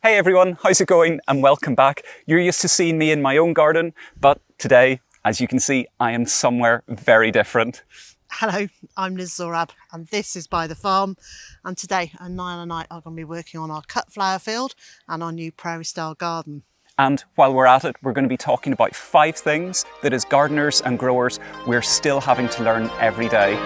Hey everyone, how's it going? And welcome back. You're used to seeing me in my own garden, but today, as you can see, I am somewhere very different. Hello, I'm Liz Zorab and this is By the Farm, and today Niall and I are going to be working on our cut flower field and our new prairie-style garden. And while we're at it, we're going to be talking about 5 things that as gardeners and growers, we're still having to learn every day.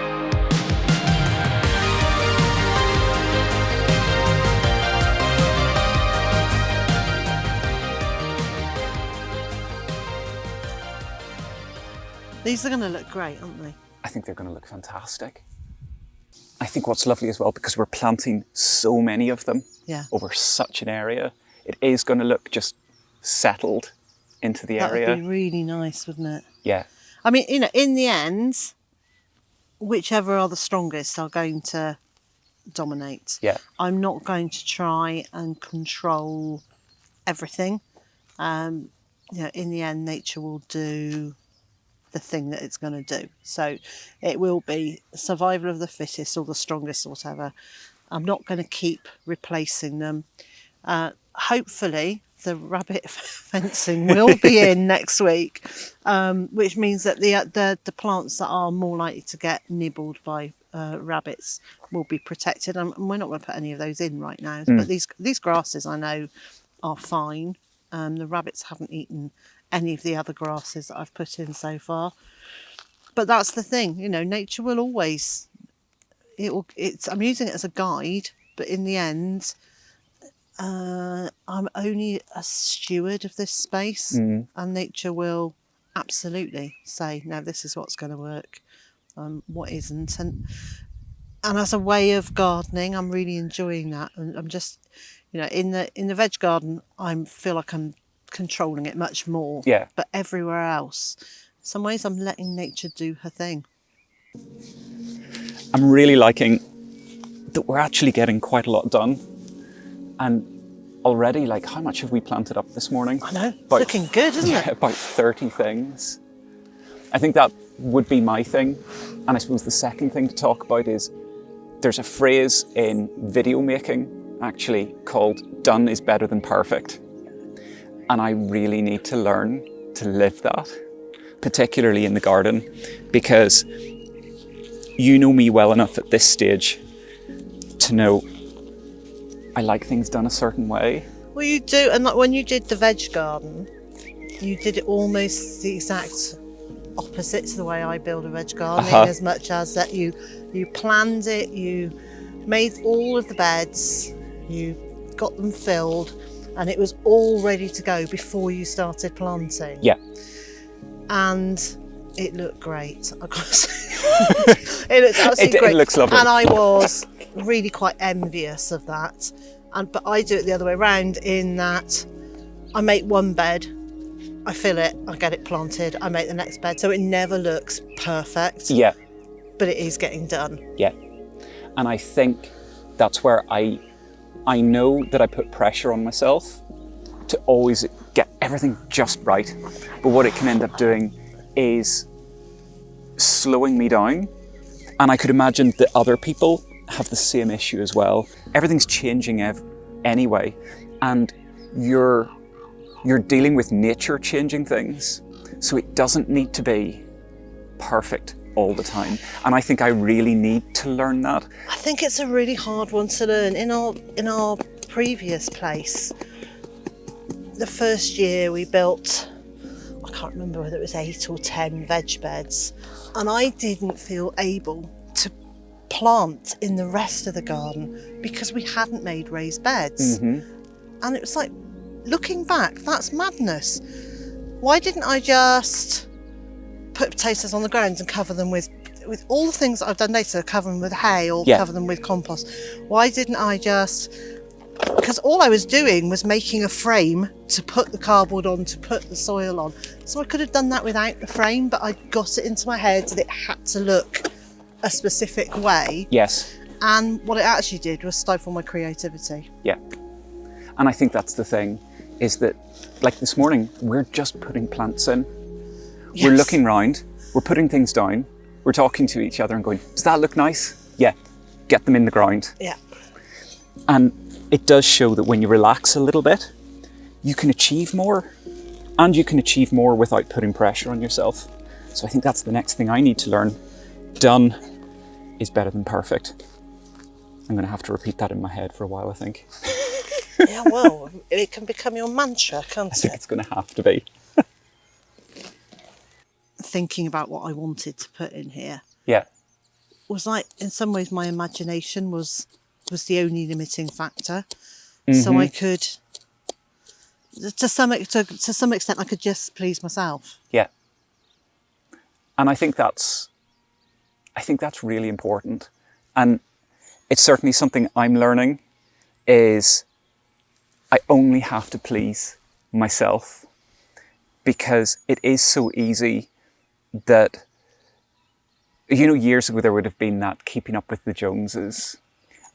These are going to look great, aren't they? I think they're going to look fantastic. I think what's lovely as well, because we're planting so many of them over such an area, it is going to look just settled into the area. That would be really nice, wouldn't it? Yeah. I mean, you know, in the end, whichever are the strongest are going to dominate. Yeah. I'm not going to try and control everything. You know, in the end, nature will do the thing that it's going to do. So it will be survival of the fittest or the strongest or whatever. I'm not going to keep replacing them. Hopefully the rabbit fencing will be in next week, which means that the plants that are more likely to get nibbled by rabbits will be protected. And we're not going to put any of those in right now. But these grasses I know are fine. The rabbits haven't eaten any of the other grasses that I've put in so far. But that's the thing, you know, nature will always, I'm using it as a guide, but in the end, I'm only a steward of this space, and nature will absolutely say, no, this is what's going to work, what isn't. And as a way of gardening, I'm really enjoying that. And I'm just, you know, in the veg garden, I feel like I'm controlling it much more. Yeah. But everywhere else, in some ways, I'm letting nature do her thing. I'm really liking that we're actually getting quite a lot done. And already, like, how much have we planted up this morning? I know, it's looking good, isn't it? About 30 things. I think that would be my thing. And I suppose the second thing to talk about is there's a phrase in video making, actually, called done is better than perfect. And I really need to learn to live that, particularly in the garden, because you know me well enough at this stage to know I like things done a certain way. Well, you do, and like when you did the veg garden, you did it almost the exact opposite to the way I build a veg garden, as much as that you planned it, you made all of the beds, you got them filled, and it was all ready to go before you started planting. Yeah. And it looked great, I've got to say. It looked absolutely great. It looks lovely. And I was really quite envious of that. But I do it the other way around, in that I make one bed, I fill it, I get it planted, I make the next bed. So it never looks perfect. Yeah. But it is getting done. Yeah. And I think that's where I know that I put pressure on myself to always get everything just right. But what it can end up doing is slowing me down. And I could imagine that other people have the same issue as well. Everything's changing anyway. And you're dealing with nature changing things. So it doesn't need to be perfect all the time. And I think I really need to learn that. I think it's a really hard one to learn. In our previous place, the first year we built, I can't remember whether it was 8 or 10 veg beds, and I didn't feel able to plant in the rest of the garden because we hadn't made raised beds. And it was like, looking back, that's madness. Why didn't I just put potatoes on the ground and cover them with all the things that I've done later, cover them with hay or cover them with compost? Why didn't I just, because all I was doing was making a frame to put the cardboard on, to put the soil on. So I could have done that without the frame, but I got it into my head that it had to look a specific way. Yes. And what it actually did was stifle my creativity. Yeah. And I think that's the thing, is that, like this morning, we're just putting plants in. Yes. We're looking round, we're putting things down, we're talking to each other and going, does that look nice? Yeah, get them in the ground. Yeah. And it does show that when you relax a little bit, you can achieve more, and you can achieve more without putting pressure on yourself. So I think that's the next thing I need to learn. Done is better than perfect. I'm going to have to repeat that in my head for a while, I think. Yeah, well, it can become your mantra, can't I think it? it's going to have to be. Thinking about what I wanted to put in here Yeah. was like, in some ways, my imagination was the only limiting factor. So I could, to some extent, I could just please myself. Yeah. And I think that's really important. And it's certainly something I'm learning, is I only have to please myself, because it is so easy that, years ago there would have been that keeping up with the Joneses.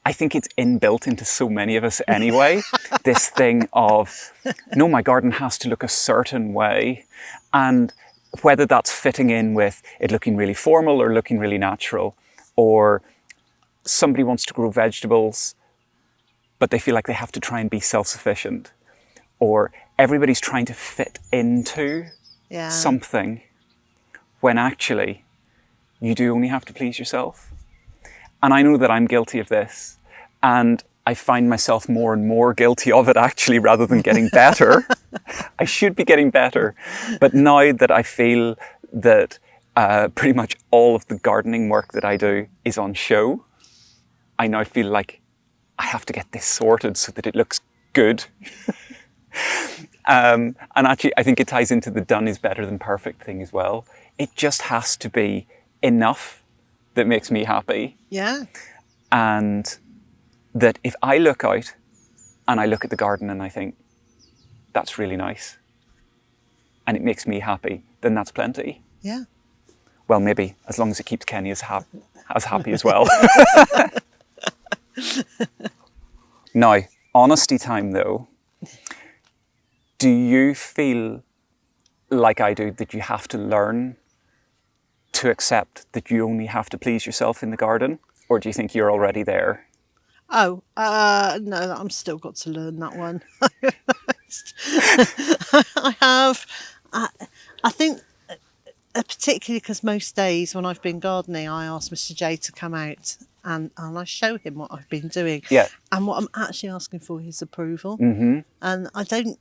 I think it's inbuilt into so many of us anyway, this thing of, no, my garden has to look a certain way. And whether that's fitting in with it looking really formal or looking really natural, or somebody wants to grow vegetables, but they feel like they have to try and be self-sufficient, or everybody's trying to fit into something, when actually you do only have to please yourself. And I know that I'm guilty of this, and I find myself more and more guilty of it, actually, rather than getting better. I should be getting better. But now that I feel that pretty much all of the gardening work that I do is on show, I now feel like I have to get this sorted so that it looks good. And actually, I think it ties into the done is better than perfect thing as well. It just has to be enough that makes me happy. Yeah. And that if I look out and I look at the garden and I think, that's really nice, and it makes me happy, then that's plenty. Yeah. Well, maybe, as long as it keeps Kenny as happy as well. Now, honesty time though. Do you feel like I do that you have to learn to accept that you only have to please yourself in the garden? Or do you think you're already there? Oh, no, I'm still got to learn that one. I have. I think, particularly because most days when I've been gardening, I ask Mr. J to come out and I show him what I've been doing. Yeah. And what I'm actually asking for his approval. Mm-hmm. And I don't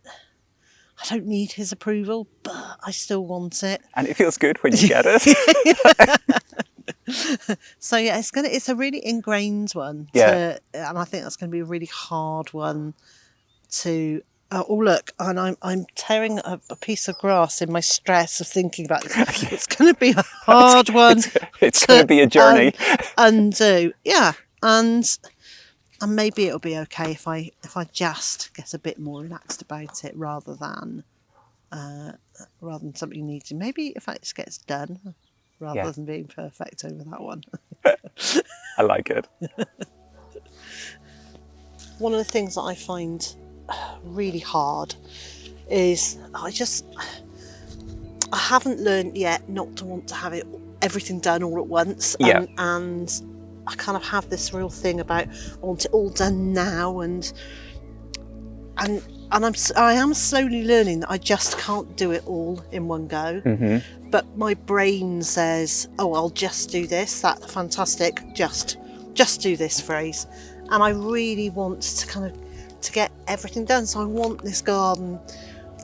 need his approval, but I still want it. And it feels good when you get it. So yeah, it's a really ingrained one. Yeah. And I think that's going to be a really hard one to. Oh look, and I'm tearing a piece of grass in my stress of thinking about this. It's going to be a hard one. It's going to be a journey. Undo, yeah, and maybe it'll be okay if I just get a bit more relaxed about it rather than something you need to. Maybe if it just gets done rather than being perfect over that one. I like it. One of the things that I find really hard is I haven't learned yet not to want to have everything done all at once. And I kind of have this real thing about I want it all done now, and I am slowly learning that I just can't do it all in one go. Mm-hmm. But my brain says, "Oh, I'll just do this." That fantastic, just do this phrase, and I really want to get everything done. So I want this garden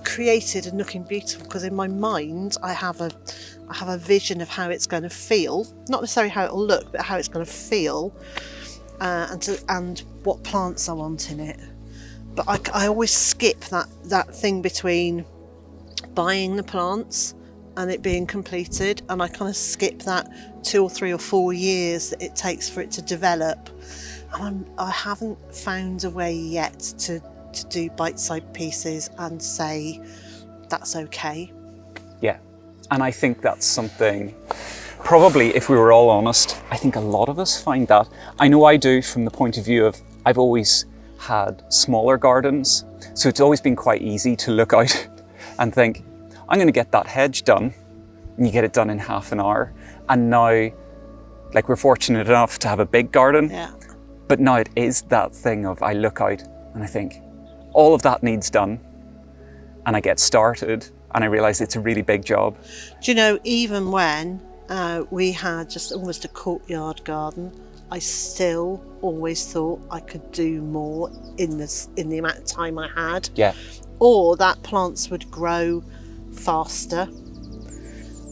created and looking beautiful, because in my mind I have a vision of how it's going to feel, not necessarily how it'll look, but how it's going to feel, and what plants I want in it. But I always skip that thing between buying the plants and it being completed, and I kind of skip that 2 or 3 or 4 years that it takes for it to develop. And I haven't found a way yet to do bite-sized pieces and say that's okay. Yeah, and I think that's something, probably if we were all honest, I think a lot of us find that. I know I do, from the point of view of I've always had smaller gardens, so it's always been quite easy to look out and think, I'm going to get that hedge done, and you get it done in half an hour. And now, like, we're fortunate enough to have a big garden. Yeah. But now it is that thing of I look out And I think all of that needs done. And I get started and I realise it's a really big job. Do you know, even when we had just almost a courtyard garden, I still always thought I could do more in the amount of time I had. Yeah. Or that plants would grow faster.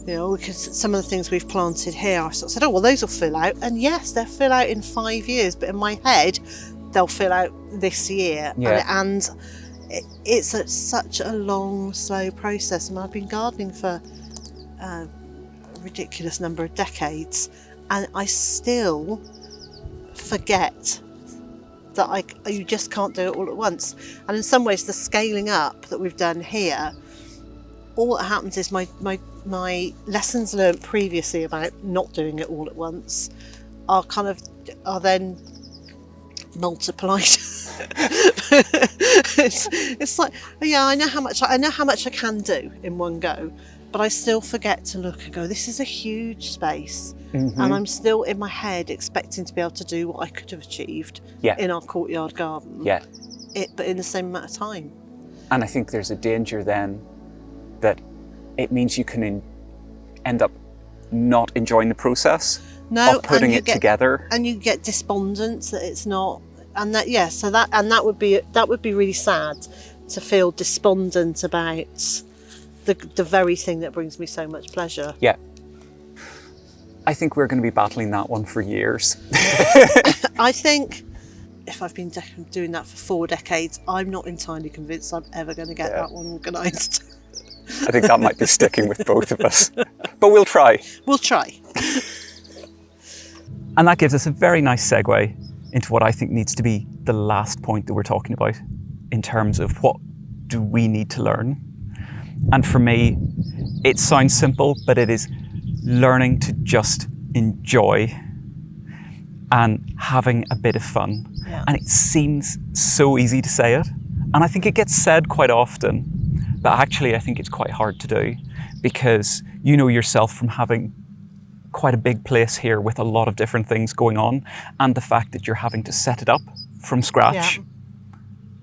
You know, because some of the things we've planted here, I sort of said, oh, well, those will fill out. And yes, they'll fill out in 5 years, but in my head, they'll fill out this year. Yeah. And it's such a long, slow process. And I've been gardening for a ridiculous number of decades, and I still forget that you just can't do it all at once. And in some ways, the scaling up that we've done here, all that happens is my lessons learned previously about not doing it all at once are then multiplied. it's like, yeah, I know how much I can do in one go, but I still forget to look and go, this is a huge space. Mm-hmm. And I'm still in my head expecting to be able to do what I could have achieved in our courtyard garden. Yeah. But in the same amount of time. And I think there's a danger then that it means you can end up not enjoying the process of putting it together. And you get despondent that it's not, and that would be really sad to feel despondent about the very thing that brings me so much pleasure. Yeah. I think we're going to be battling that one for years. I think if I've been doing that for 4 decades, I'm not entirely convinced I'm ever going to get that one organised. I think that might be sticking with both of us. But we'll try. We'll try. And that gives us a very nice segue into what I think needs to be the last point that we're talking about in terms of what do we need to learn. And for me, it sounds simple, but it is learning to just enjoy and having a bit of fun. Yeah. And it seems so easy to say it. And I think it gets said quite often, but actually I think it's quite hard to do, because you know yourself from having quite a big place here with a lot of different things going on, and the fact that you're having to set it up from scratch.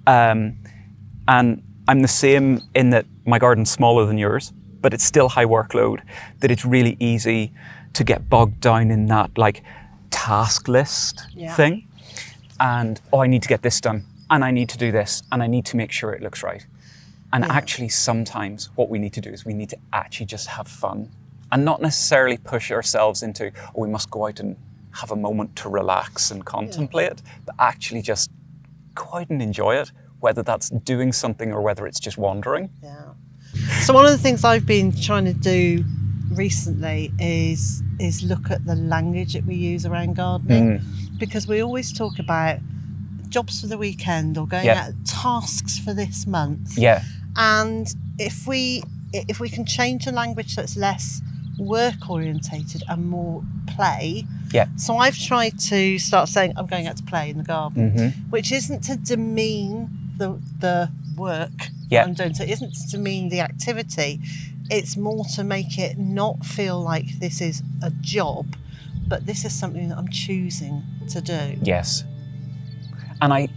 Yeah. And I'm the same in that my garden's smaller than yours, but it's still high workload, that it's really easy to get bogged down in that like task list thing. And, oh, I need to get this done, and I need to do this, and I need to make sure it looks right. And actually sometimes what we need to do is we need to actually just have fun and not necessarily push ourselves into, oh, we must go out and have a moment to relax and contemplate, but actually just go out and enjoy it, whether that's doing something or whether it's just wandering. Yeah. So one of the things I've been trying to do recently is look at the language that we use around gardening, because we always talk about jobs for the weekend or going out, tasks for this month. Yeah. And if we can change the language so it's less work orientated and more play. Yeah. So I've tried to start saying I'm going out to play in the garden, which isn't to demean the work I'm doing. So it isn't to demean the activity. It's more to make it not feel like this is a job, but this is something that I'm choosing to do. Yes. And I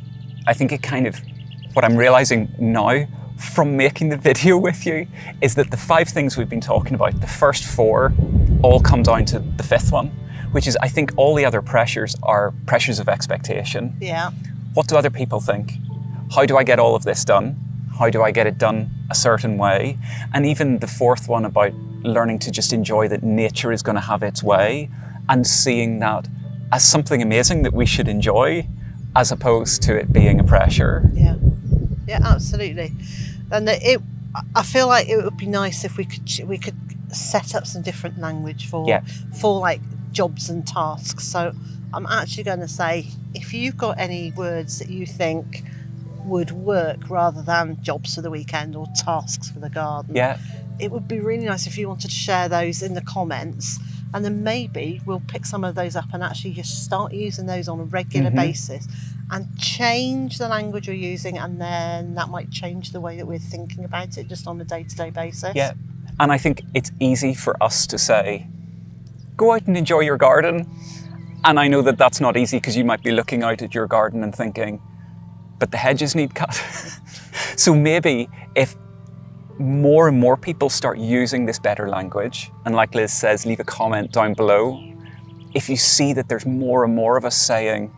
think it kind of, what I'm realising now from making the video with you is that the 5 things we've been talking about, the first 4 all come down to the 5th one, which is, I think all the other pressures are pressures of expectation. Yeah. What do other people think? How do I get all of this done? How do I get it done a certain way? And even the 4th one about learning to just enjoy that nature is going to have its way, and seeing that as something amazing that we should enjoy, as opposed to it being a pressure. Yeah, absolutely. And I feel like it would be nice if we could set up some different language for like jobs and tasks. So I'm actually going to say, if you've got any words that you think would work rather than jobs for the weekend or tasks for the garden, it would be really nice if you wanted to share those in the comments, and then maybe we'll pick some of those up and actually just start using those on a regular basis and change the language we're using, and then that might change the way that we're thinking about it just on a day-to-day basis. Yeah, and I think it's easy for us to say, go out and enjoy your garden. And I know that that's not easy, because you might be looking out at your garden and thinking, but the hedges need cut. So maybe if more and more people start using this better language, and like Liz says, leave a comment down below. If you see that there's more and more of us saying,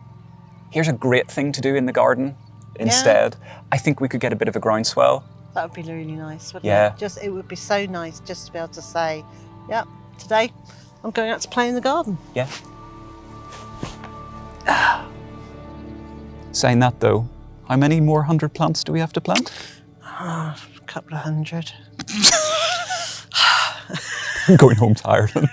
here's a great thing to do in the garden instead, I think we could get a bit of a groundswell. That would be really nice, wouldn't Yeah. it? It would be so nice just to be able to say, yeah, today I'm going out to play in the garden. Yeah. Saying that though, how many more 100 plants do we have to plant? A couple of 100. I'm going home to Ireland.